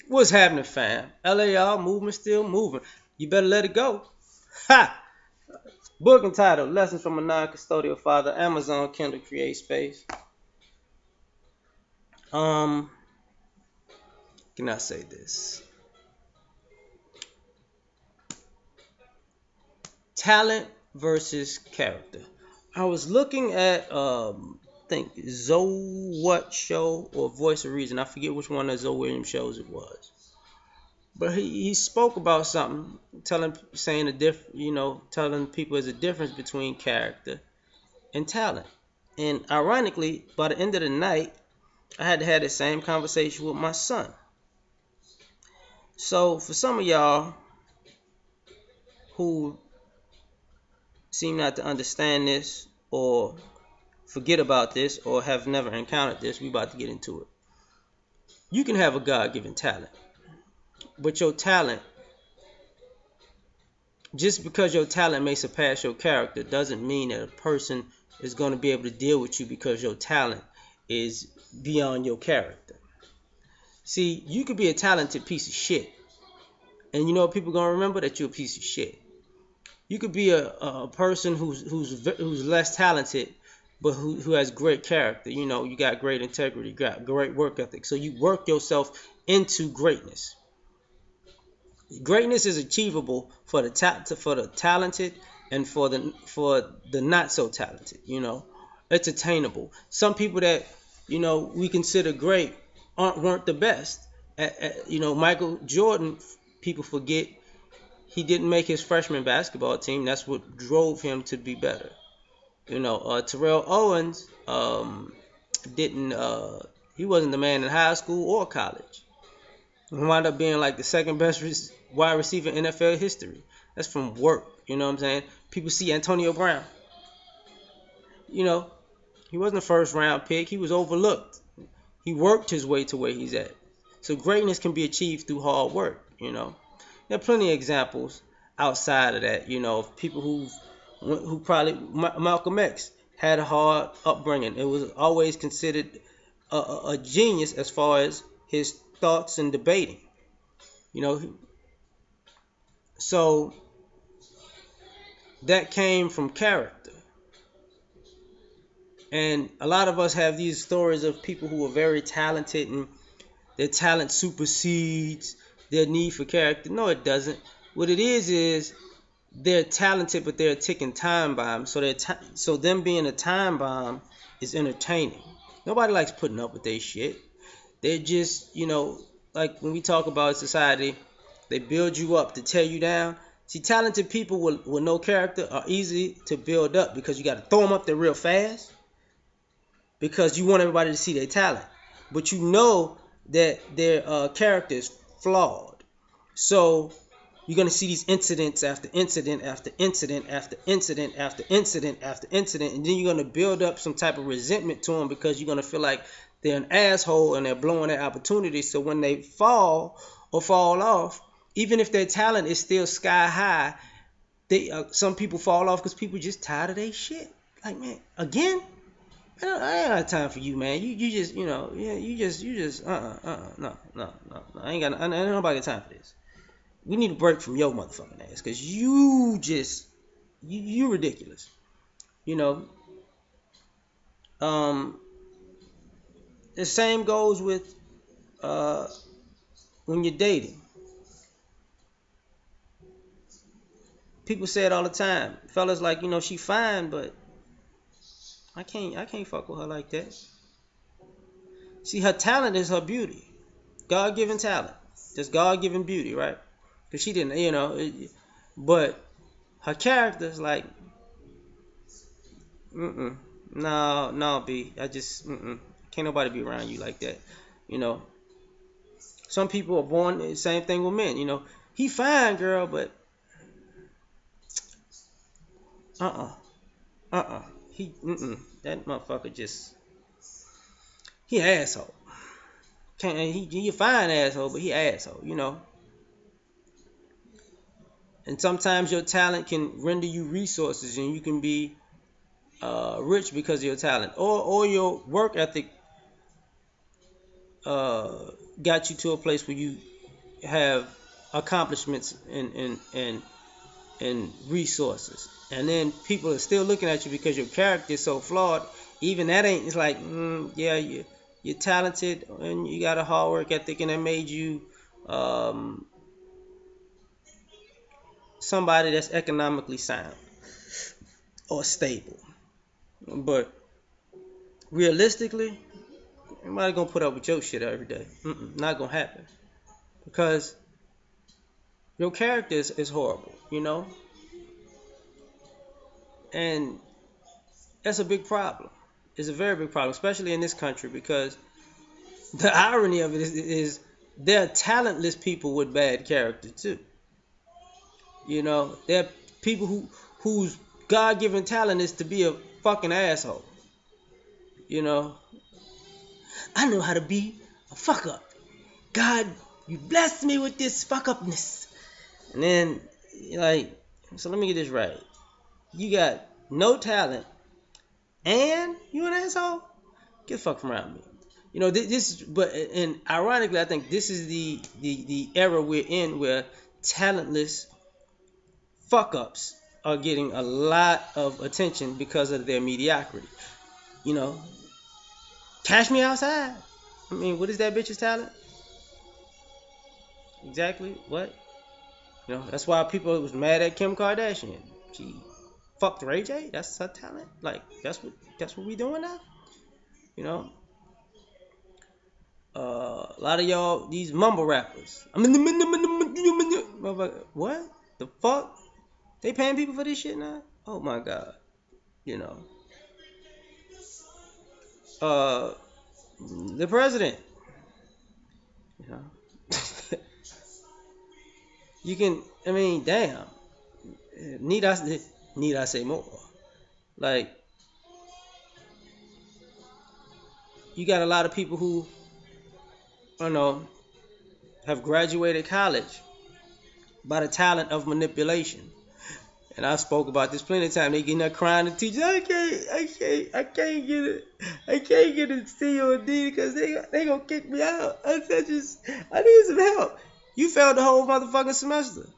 What's happening, fam? L.A.R. movement still moving. You better let it go. Ha! Book entitled Lessons from a Non-Custodial Father, Amazon Kindle Create Space. Um, can I say this? Talent versus character. I was looking at I think Zoe What show or Voice of Reason. I forget which one of Zoe Williams shows it was. But he spoke about something, saying telling people there's a difference between character and talent. And ironically, by the end of the night, I had to have the same conversation with my son. So for some of y'all who seem not to understand this or forget about this or have never encountered this, we about to get into it. You can have a God-given talent, but your talent, just because your talent may surpass your character, doesn't mean that a person is going to be able to deal with you because your talent is beyond your character. See, you could be a talented piece of shit, and you know what people are gonna remember? That you're a piece of shit. You could be a person who's less talented, but who has great character. You know, you got great integrity, you got great work ethic. So you work yourself into greatness. Greatness is achievable for the talented and for the not so talented. You know, it's attainable. Some people that we consider great weren't the best. Michael Jordan. People forget he didn't make his freshman basketball team. That's what drove him to be better. Terrell Owens didn't. He wasn't the man in high school or college. He wound up being like the second best wide receiver in NFL history. That's from work. You know what I'm saying? People see Antonio Brown. You know, he wasn't a first round pick. He was overlooked. He worked his way to where he's at. So greatness can be achieved through hard work. There are plenty of examples outside of that. Of people who probably Malcolm X had a hard upbringing. It was always considered a genius as far as his thoughts and debating. You know, so that came from character. And a lot of us have these stories of people who are very talented and their talent supersedes their need for character. No, it doesn't. What it is they're talented, but they're a ticking time bomb. So them being a time bomb is entertaining. Nobody likes putting up with their shit. They're just, like when we talk about society, they build you up to tear you down. See, talented people with no character are easy to build up because you got to throw them up there real fast because you want everybody to see their talent. But you know that their character is flawed. So you're going to see these incidents after incident after incident after incident after incident after incident. And then you're going to build up some type of resentment to them because you're going to feel like they're an asshole and they're blowing their opportunity. So when they fall or fall off, even if their talent is still sky high, some people fall off because people just tired of their shit. Like, man, again? I ain't got time for you, man. You just, yeah, no. I ain't nobody got time for this. We need a break from your motherfucking ass, cause you ridiculous. You know. Um, the same goes with uh when you're dating. People say it all the time. Fellas like, she fine, but I can't fuck with her like that. See, her talent is her beauty. God given talent. Just God given beauty, right? Cause she didn't, but her character is like, no, B. I just, can't nobody be around you like that. You know, some people are born, same thing with men. He fine, girl, but uh, uh, that motherfucker just, he an asshole. He a fine asshole, but he asshole. And sometimes your talent can render you resources, and you can be rich because of your talent, or your work ethic got you to a place where have accomplishments and resources, and then people are still looking at you because your character is so flawed. Even that ain't. It's like, yeah, you're talented and you got a hard work ethic, and that made you um, somebody that's economically sound or stable. But realistically, nobody gonna put up with your shit every day. Not gonna happen because your character is horrible, and that's a big problem. It's a very big problem, especially in this country, because the irony of it is there are talentless people with bad character too. There are people whose God-given talent is to be a fucking asshole. You know, I know how to be a fuck up. God, you blessed me with this fuck upness. And then, like, so let me get this right. You got no talent and you an asshole? Get the fuck from around me. And ironically, I think this is the era we're in where talentless fuck ups are getting a lot of attention because of their mediocrity. You know, Cash Me Outside. I mean, what is that bitch's talent? Exactly what? That's why people was mad at Kim Kardashian. She fucked Ray J. That's her talent. Like that's what we doing now. You know, a lot of y'all, these mumble rappers. What the fuck? They paying people for this shit now? Oh my god. You know, uh, the president. You know, you can. I mean, damn. Need I need I say more? Like, you got a lot of people who, I don't know, have graduated college by the talent of manipulation. And I spoke about this plenty of times. They getting there crying to teachers. I can't get it. I can't get a COD because they gonna kick me out. I need some help. You failed the whole motherfucking semester.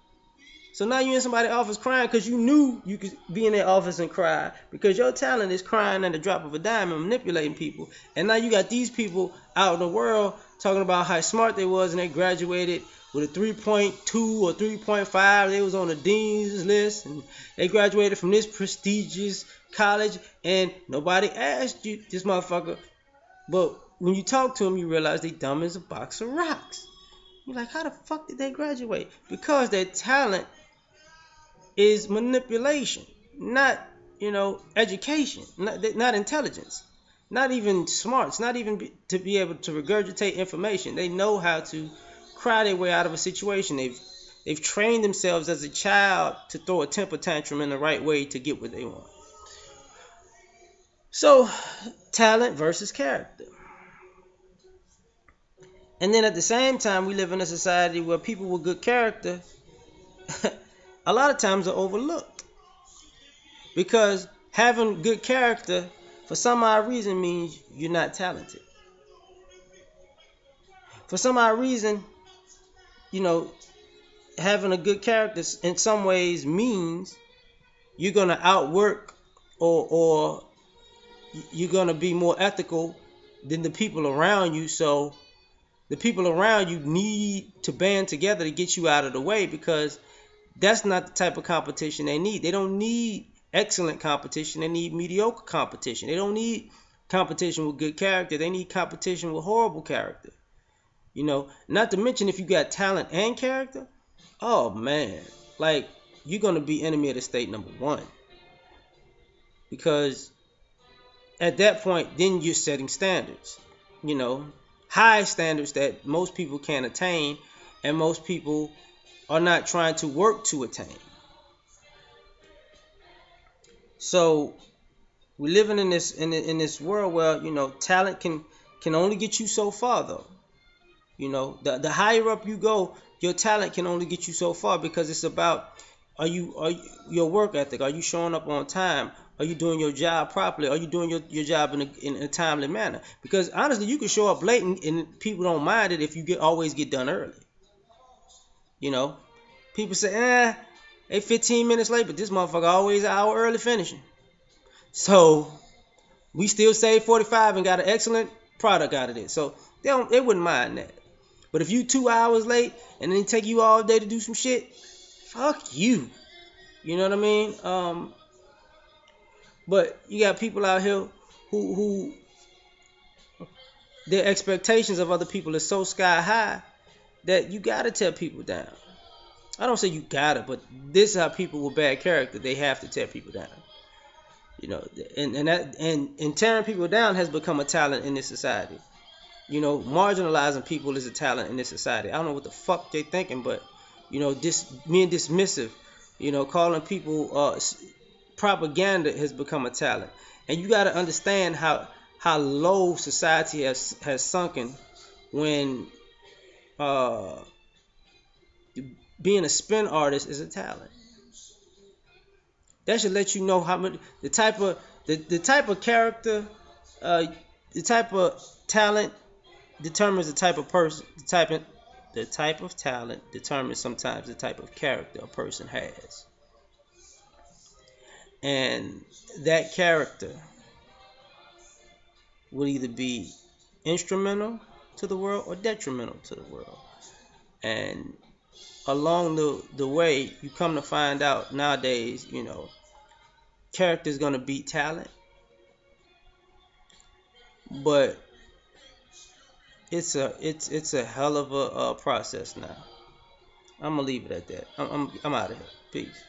So now you in somebody's office crying because you knew you could be in their office and cry because your talent is crying at the drop of a dime and manipulating people. And now you got these people out in the world talking about how smart they was and they graduated with a 3.2 or 3.5. They was on the dean's list and they graduated from this prestigious college and nobody asked you, this motherfucker. But when you talk to them, you realize they dumb as a box of rocks. You're like, how the fuck did they graduate? Because their talent is manipulation, not education, not intelligence, not even smarts, not even to be able to regurgitate information. They know how to cry their way out of a situation. They've trained themselves as a child to throw a temper tantrum in the right way to get what they want. So, talent versus character. And then at the same time, we live in a society where people with good character a lot of times are overlooked. Because having good character for some odd reason means you're not talented. For some odd reason, having a good character in some ways means you're going to outwork or you're going to be more ethical than the people around you. So the people around you need to band together to get you out of the way because that's not the type of competition they need. They don't need excellent competition. They need mediocre competition. They don't need competition with good character. They need competition with horrible character. Not to mention if you got talent and character, oh man, like you're going to be enemy of the state number one. Because at that point, then you're setting standards. High standards that most people can't attain and most people are not trying to work to attain. So we're living in this world where talent can only get you so far though. The higher up you go, your talent can only get you so far because it's about are you your work ethic? Are you showing up on time? Are you doing your job properly? Are you doing your job in a timely manner? Because honestly, you can show up late and people don't mind it if you always get done early. You know, people say, they 15 minutes late, but this motherfucker always an hour early finishing. So we still saved 45 and got an excellent product out of it. So they wouldn't mind that. But if you 2 hours late and then it take you all day to do some shit, fuck you. You know what I mean? But you got people out here who their expectations of other people is so sky high that you gotta tear people down. I don't say you gotta, but this is how people with bad character, they have to tear people down. You know, and tearing people down has become a talent in this society. You know, marginalizing people is a talent in this society. I don't know what the fuck they thinking, but you know, being dismissive, you know, calling people propaganda has become a talent. And you got to understand how low society has sunken when uh, being a spin artist is a talent. That should let you know how much the type of character, uh, the type of talent determines the type of person. The type of talent determines sometimes the type of character a person has, and that character will either be instrumental to the world or detrimental to the world. And along the way, you come to find out nowadays, you know, character is gonna beat talent, but it's a hell of a process now. I'm gonna leave it at that. I'm out of here. Peace.